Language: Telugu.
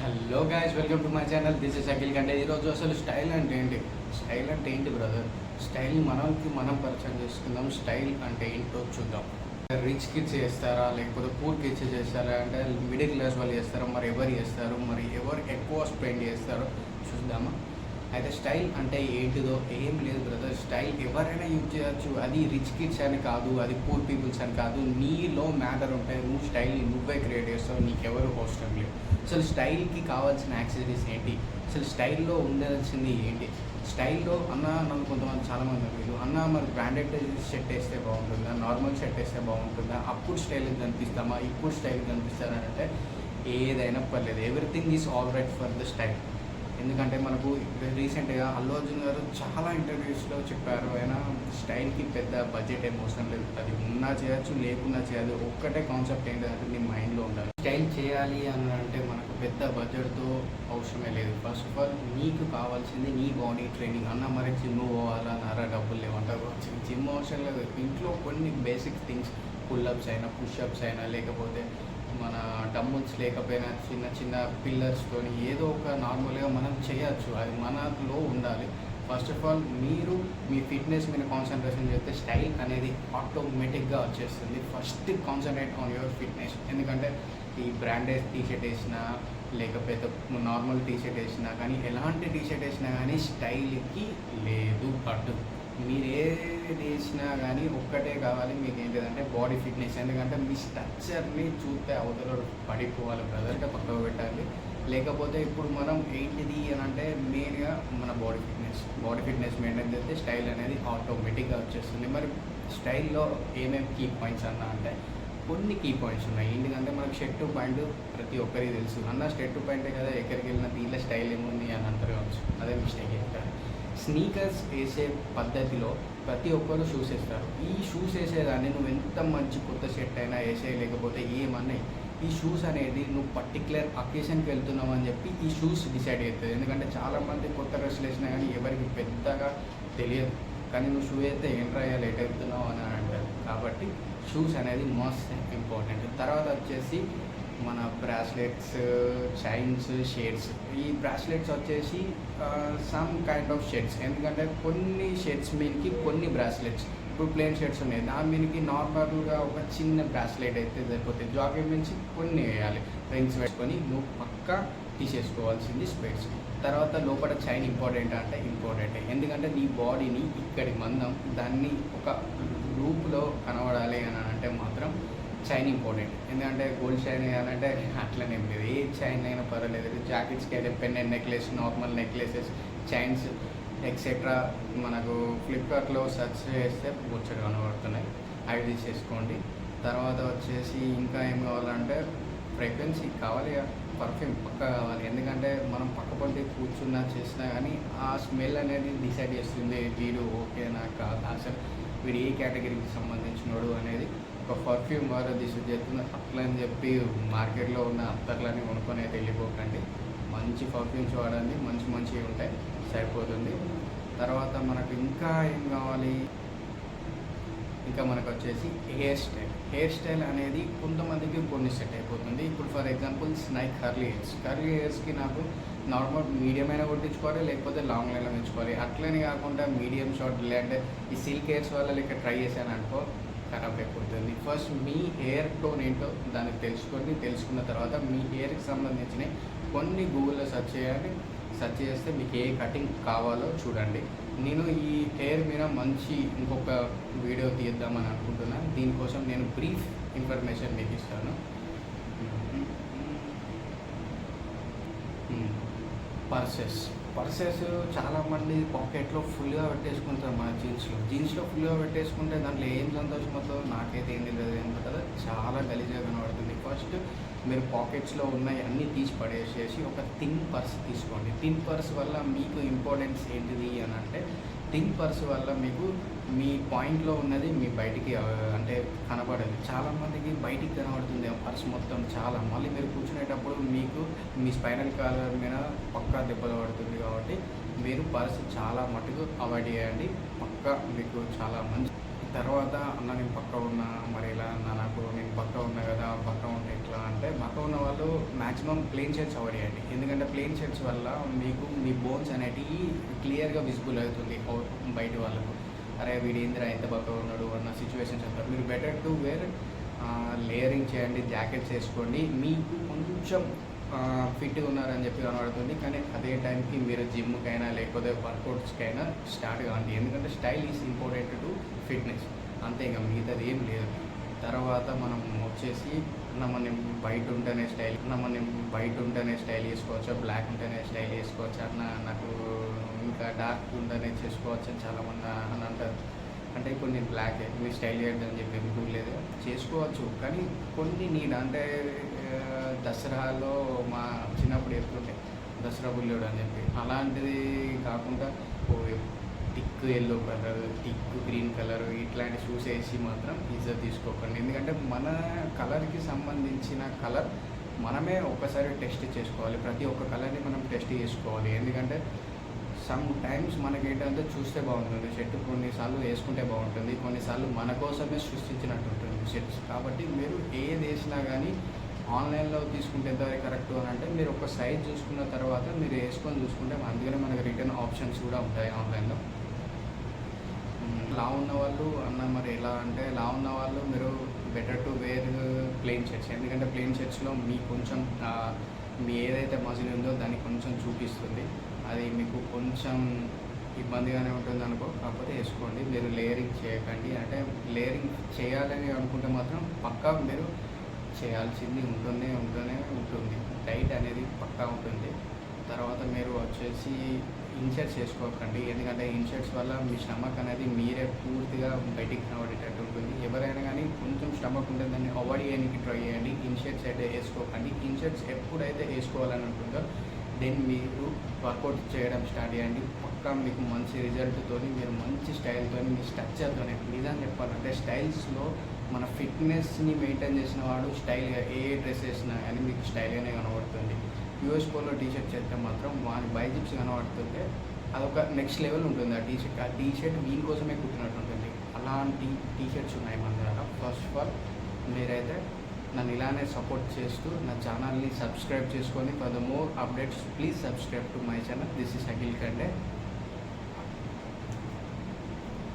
Hello guys, welcome to my channel. This is Akhil కంటే ఈరోజు అసలు స్టైల్ అంటే ఏంటి, స్టైల్ అంటే ఏంటి బ్రదర్, స్టైల్ మనం పరిచయం చేసుకుందాం. స్టైల్ అంటే ఏంటో చూద్దాం. రిచ్ కిడ్స్ చేస్తారా, లేకపోతే పూర్ కిడ్స్ చేస్తారా, అంటే మిడిల్ క్లాస్ వాళ్ళు చేస్తారా, మరి ఎవరు చేస్తారు, మరి ఎవరు ఎక్కువ స్పెండ్ చేస్తారో చూద్దామా. అయితే స్టైల్ అంటే ఏంటిదో ఏం లేదు బ్రదర్. స్టైల్ ఎవరైనా యూజ్ చేయొచ్చు. అది రిచ్ కిడ్స్ అని కాదు, అది పూర్ పీపుల్స్ అని కాదు. నీలో మ్యాటర్ ఉంటే నువ్వు స్టైల్ని నువ్వే క్రియేట్ చేస్తావు, నీకెవరు అవసరం లేదు. అసలు స్టైల్కి కావాల్సిన యాక్సెసరీస్ ఏంటి, అసలు స్టైల్లో ఉండాల్సింది ఏంటి. స్టైల్లో నన్ను కొంతమంది చాలామంది వీళ్ళు మరి బ్రాండెడ్ షర్ట్ వేస్తే బాగుంటుందా, నార్మల్ షర్ట్ వేస్తే బాగుంటుందా, అప్పుడు స్టైల్కి కనిపిస్తామా, ఇప్పుడు స్టైల్కి కనిపిస్తారని అంటే ఏదైనా పర్లేదు. Everything is all right for the style. ఎందుకంటే మనకు రీసెంట్గా అల్లు అర్జున్ గారు చాలా ఇంటర్వ్యూస్లో చెప్పారు, అయినా స్టైల్కి పెద్ద బడ్జెట్ ఏం అవసరం లేదు, అది ఉన్నా చేయొచ్చు లేకున్నా చేయదు. ఒక్కటే కాన్సెప్ట్ ఏంటంటే నీ మైండ్లో ఉండాలి. స్టైల్ చేయాలి అని అంటే మనకు పెద్ద బడ్జెట్తో అవసరమే లేదు. ఫస్ట్ ఆఫ్ ఆల్ నీకు కావాల్సింది నీ బాడీ ట్రైనింగ్. మరి జిమ్ పోవాలా, డబ్బులు లేవంటారు, జిమ్ అవసరం లేదు. ఇంట్లో కొన్ని బేసిక్ థింగ్స్, పుల్అప్స్ అయినా పుషప్స్ అయినా, లేకపోతే మన డంబుల్స్ లేకపోయినా చిన్న చిన్న పిల్లర్స్తో ఏదో ఒక నార్మల్గా మనం చేయొచ్చు. అది మనలో ఉండాలి. ఫస్ట్ ఆఫ్ ఆల్ మీరు మీ ఫిట్నెస్ మీద కాన్సన్ట్రేషన్ చేస్తే స్టైల్ అనేది ఆటోమేటిక్గా వచ్చేస్తుంది. First concentrate on your fitness. ఎందుకంటే ఈ బ్రాండెడ్ టీషర్ట్ వేసినా, లేకపోతే నార్మల్ టీషర్ట్ వేసినా కానీ, ఎలాంటి టీషర్ట్ వేసినా కానీ స్టైల్కి లేదు అడ్డు. మీరు ఏది వేసినా కానీ ఒక్కటే కావాలి మీకు ఏంటిదంటే బాడీ ఫిట్నెస్. ఎందుకంటే మీ స్ట్రక్చర్ని చూస్తే అవతల పడిపోవాలి బ్రదర్గా పక్కకు పెట్టాలి. లేకపోతే ఇప్పుడు మనం ఏంటిది అని అంటే మెయిన్గా మన బాడీ ఫిట్నెస్ మెయింటైన్ చేస్తే స్టైల్ అనేది ఆటోమేటిక్గా వచ్చేస్తుంది. మరి స్టైల్లో ఏమేమి కీ పాయింట్స్ అంటే కొన్ని కీ పాయింట్స్ ఉన్నాయి. ఎందుకంటే మనకు షర్ట్ ప్యాంటు ప్రతి ఒక్కరికి తెలుసు. షర్ట్ ప్యాంటే కదా ఎక్కడికి వెళ్ళినా దీనిలో స్టైల్ ఏముంది అని అంటారు కావచ్చు, అదే మిస్టేక్ చేస్తారు. స్నీకర్స్ వేసే పద్ధతిలో ప్రతి ఒక్కరు షూస్ వేస్తారు. ఈ షూస్ వేసేదాన్ని నువ్వు ఎంత మంచి కొత్త షర్ట్ అయినా వేసే, లేకపోతే ఏమన్నా ఈ షూస్ అనేది నువ్వు పర్టికులర్ అకేషన్కి వెళ్తున్నావు అని చెప్పి ఈ షూస్ డిసైడ్ అవుతుంది. ఎందుకంటే చాలామంది కొత్త డ్రెస్సులు వేసినా కానీ ఎవరికి పెద్దగా తెలియదు, కానీ నువ్వు షూ అయితే ఏంట్రా లేట్ అవుతున్నావు అని అంటారు. కాబట్టి షూస్ అనేది మోస్ట్ ఇంపార్టెంట్. తర్వాత వచ్చేసి మన బ్రాస్లెట్స్, చైన్స్, షేడ్స్. ఈ బ్రాస్లెట్స్ వచ్చేసి సమ్ కైండ్ ఆఫ్ షేడ్స్. ఎందుకంటే కొన్ని షేడ్స్ మీదకి కొన్ని బ్రాస్లెట్స్, ఇప్పుడు ప్లెయిన్ షేడ్స్ ఉన్నాయి, దాని మీదకి నార్మల్గా ఒక చిన్న బ్రాస్లెట్ అయితే సరిపోతుంది. జాకెట్ నుంచి కొన్ని వేయాలి, రింగ్స్ వేసుకొని నువ్వు పక్కా తీసేసుకోవాల్సింది స్పెట్స్. తర్వాత లోపల చైన్ ఇంపార్టెంట్. ఎందుకంటే నీ బాడీని ఇక్కడి మందం దాన్ని ఒక రూపులో కనబడాలి అని అంటే మాత్రం చైన్ ఇంపార్టెంట్. ఎందుకంటే గోల్డ్ చైన్ వేయాలంటే అట్లనే లేదు, ఏ చైన్ అయినా పర్వాలేదు. జాకెట్స్కి అయితే pendant necklace, normal necklaces, chains etcetera మనకు ఫ్లిప్కార్ట్లో సెర్చ్ చేస్తే బొచ్చడు కనబడుతున్నాయి, అవి తీసేసుకోండి. తర్వాత వచ్చేసి ఇంకా ఏం కావాలంటే ఫ్రేగ్రెన్సీ కావాలి, పర్ఫ్యూమ్ పక్కా కావాలి. ఎందుకంటే మనం పక్కపంటి కూర్చున్నా చేసినా కానీ ఆ స్మెల్ అనేది డిసైడ్ చేస్తుంది వీడు ఓకేనా కాదు, అసలు వీడు ఏ కేటగిరీకి సంబంధించినోడు అనేది. ఒక పర్ఫ్యూమ్ వారు డిసైడ్ చేస్తుంది. అట్లా అని చెప్పి మార్కెట్లో ఉన్న అత్తర్లని కొనుక్కొని అయితే వెళ్ళిపోకండి. మంచి పర్ఫ్యూమ్స్ వాడండి, మంచివి ఉంటాయి, సరిపోతుంది. తర్వాత మనకు ఇంకా ఏం కావాలి, ఇంకా మనకు వచ్చేసి హెయిర్ స్టైల్ అనేది కొంతమందికి కొన్ని సెట్ అయిపోతుంది. ఇప్పుడు ఫర్ ఎగ్జాంపుల్ స్నైక్ కర్లీ హెయిర్స్కి నాకు నార్మల్ మీడియం అయినా కొట్టించుకోవాలి, లేకపోతే లాంగ్ లైన్లో పెంచుకోవాలి. అట్లనే కాకుండా మీడియం షార్ట్, లేదంటే ఈ సిల్క్ హెయిర్స్ వల్ల లెక్క ట్రై చేశాను అనుకో ఖరాబ్ అయిపోతుంది. ఫస్ట్ మీ హెయిర్ టోన్ ఏంటో దాన్ని తెలుసుకున్న తర్వాత మీ హెయిర్కి సంబంధించిన కొన్ని గూగుల్లో సెర్చ్ చేస్తే మీకు ఏ కటింగ్ కావాలో చూడండి. నేను ఈ హెయిర్ మీద ఇంకొక వీడియో తీద్దామని అనుకుంటున్నాను. దీనికోసం నేను బ్రీఫ్ ఇన్ఫర్మేషన్ మీకు ఇస్తాను. పర్సెస్ చాలామంది పాకెట్లో ఫుల్గా పెట్టేసుకుంటారు. మన జీన్స్లో ఫుల్గా పెట్టేసుకుంటే దాంట్లో ఏం సంతోషం అవుతుందో నాకైతే ఏం తెలియదు. ఏంటో కదా చాలా గలీజ్గా కనబడుతుంది. ఫస్ట్ మీరు పాకెట్స్లో ఉన్నాయి అన్నీ తీసి పడేసేసి ఒక థిన్ పర్స్ తీసుకోండి. థిన్ పర్స్ వల్ల మీకు ఇంపార్టెన్స్ ఏంటిది అని అంటే, థిన్ పర్స్ వల్ల మీకు మీ పాయింట్లో ఉన్నది మీ బయటికి అంటే కనబడదు. చాలామందికి బయటికి కనబడుతుంది ఆ పర్స్ మొత్తం చాలా. మళ్ళీ మీరు కూర్చునేటప్పుడు మీకు మీ స్పైనల్ కాలర్ మీద పక్కా దెబ్బలు పడుతుంది. కాబట్టి మీరు పర్స్ చాలా మటుకు అవాయిడ్ చేయండి, పక్కా మీకు చాలా మంచి. తర్వాత అన్న నేను పక్కా ఉన్నా, మరి ఇలా అన్న నాకు నేను పక్కా ఉన్నా కదా, పక్కా ఉన్నా ఇట్లా అంటే పక్కా ఉన్న వాళ్ళు మ్యాక్సిమం ప్లెయిన్ షర్ట్స్ అవాయిడ్ చేయండి. ఎందుకంటే ప్లెయిన్ షర్ట్స్ వల్ల మీకు మీ బోన్స్ అనేటివి క్లియర్గా విజిబుల్ అవుతుంది బయట వాళ్ళకు. అరే వీడు ఏందిరా ఎంత పక్కా ఉన్నాడు అన్న సిచ్యువేషన్స్ అంటారు. మీరు బెటర్ టు వేర్ లేయరింగ్ చేయండి, జాకెట్స్ వేసుకోండి, మీకు కొంచెం ఫిట్గా ఉన్నారని చెప్పి కనబడుతుంది. కానీ అదే టైంకి మీరు జిమ్కైనా లేకపోతే వర్కౌట్స్కైనా స్టార్ట్ కావండి. ఎందుకంటే style is important to fitness, అంతే. ఇంకా మిగతాది ఏం లేదు. తర్వాత మనం వచ్చేసి మనం వైట్ ఉంటేనే స్టైల్ వేసుకోవచ్చు, బ్లాక్ ఉంటేనే స్టైల్ వేసుకోవచ్చు అన్న, నాకు ఇంకా డార్క్ ఉంటేనే చేసుకోవచ్చు అని చాలామంది అని అంటారు. అంటే కొన్ని బ్లాక్ మీ స్టైల్ చేయొద్దని చెప్పి రూల్ లేదు, చేసుకోవచ్చు. కానీ కొన్ని నీడ్ అంటే దసరాలో మా చిన్నప్పుడు చెప్తుంటే దసరా బుల్లుడు అని చెప్పి, అలాంటిది కాకుండా tick yellow colour, tick green colour ఇట్లాంటి షూస్ వేసి మాత్రం ఈజీగా తీసుకోకండి. ఎందుకంటే మన కలర్కి సంబంధించిన కలర్ మనమే ఒక్కసారి టెస్ట్ చేసుకోవాలి. ప్రతి ఒక్క కలర్ని మనం టెస్ట్ చేసుకోవాలి. ఎందుకంటే సమ్ టైమ్స్ మనకేంటంటే చూస్తే బాగుంటుంది షర్ట్, కొన్నిసార్లు వేసుకుంటే బాగుంటుంది, కొన్నిసార్లు మన కోసమే సృష్టించినట్టు ఉంటుంది షర్ట్స్. కాబట్టి మీరు ఏది వేసినా కానీ ఆన్లైన్లో తీసుకుంటే ఎంతవరకు కరెక్ట్ అని అంటే మీరు ఒక సైజ్ చూసుకున్న తర్వాత మీరు వేసుకొని చూసుకుంటే అందుకనే మనకి రిటర్న్ ఆప్షన్స్ కూడా ఉంటాయి ఆన్లైన్లో. లా ఉన్న వాళ్ళు అన్న మరి ఎలా అంటే లా ఉన్న వాళ్ళు మీరు better to wear plain shirts. ఎందుకంటే ప్లెయిన్ షర్ట్స్లో మీ కొంచెం మీ ఏదైతే మజిల్ ఉందో దాన్ని కొంచెం చూపిస్తుంది. అది మీకు కొంచెం ఇబ్బందిగానే ఉంటుంది అనుకో, కాకపోతే వేసుకోండి. మీరు లేయరింగ్ చేయకండి. అంటే లేయరింగ్ చేయాలని అనుకుంటే మాత్రం పక్కా మీరు చేయాల్సింది ఉంటూనే ఉంటుంది. డైట్ అనేది పక్కా ఉంటుంది. తర్వాత మీరు వచ్చేసి ఇన్షర్ట్స్ చేసుకోకండి. ఎందుకంటే ఇన్షర్ట్స్ వల్ల మీ స్టమక్ అనేది మీరే పూర్తిగా బయటికి కనబడేటట్టు ఉంటుంది. ఎవరైనా కానీ కొంచెం స్టమక్ ఉంటే దాన్ని అవాయిడ్ చేయడానికి ట్రై చేయండి. ఇన్షర్ట్స్ అయితే వేసుకోకండి. ఇన్షర్ట్స్ ఎప్పుడైతే వేసుకోవాలని ఉంటుందో దెన్ మీరు వర్కౌట్ చేయడం స్టార్ట్ చేయండి. పక్కా మీకు మంచి రిజల్ట్తో, మీరు మంచి స్టైల్తో, మీ స్ట్రక్చర్తోనే. నిజం చెప్పాలంటే స్టైల్స్లో మన ఫిట్నెస్ని మెయింటైన్ చేసిన వాడు స్టైల్గా ఏ డ్రెస్ వేసినా కానీ మీకు స్టైల్గానే కనబడుతుంది. యూఎస్ పోలో టీషర్ట్ చేస్తే మాత్రం వాని బైజిప్స్ కనబడుతుంటే అదొక నెక్స్ట్ లెవెల్ ఉంటుంది. ఆ టీషర్ట్ మీకోసమే కుట్టినట్టు ఉంటుంది. అలాంటి టీషర్ట్స్ ఉన్నాయి మన దగ్గర. ఫస్ట్ ఆఫ్ ఆల్ మీరైతే నన్ను ఇలానే సపోర్ట్ చేస్తూ నా ఛానల్ని సబ్స్క్రైబ్ చేసుకొని for the more updates please subscribe to my channel. This is Akhil Kande.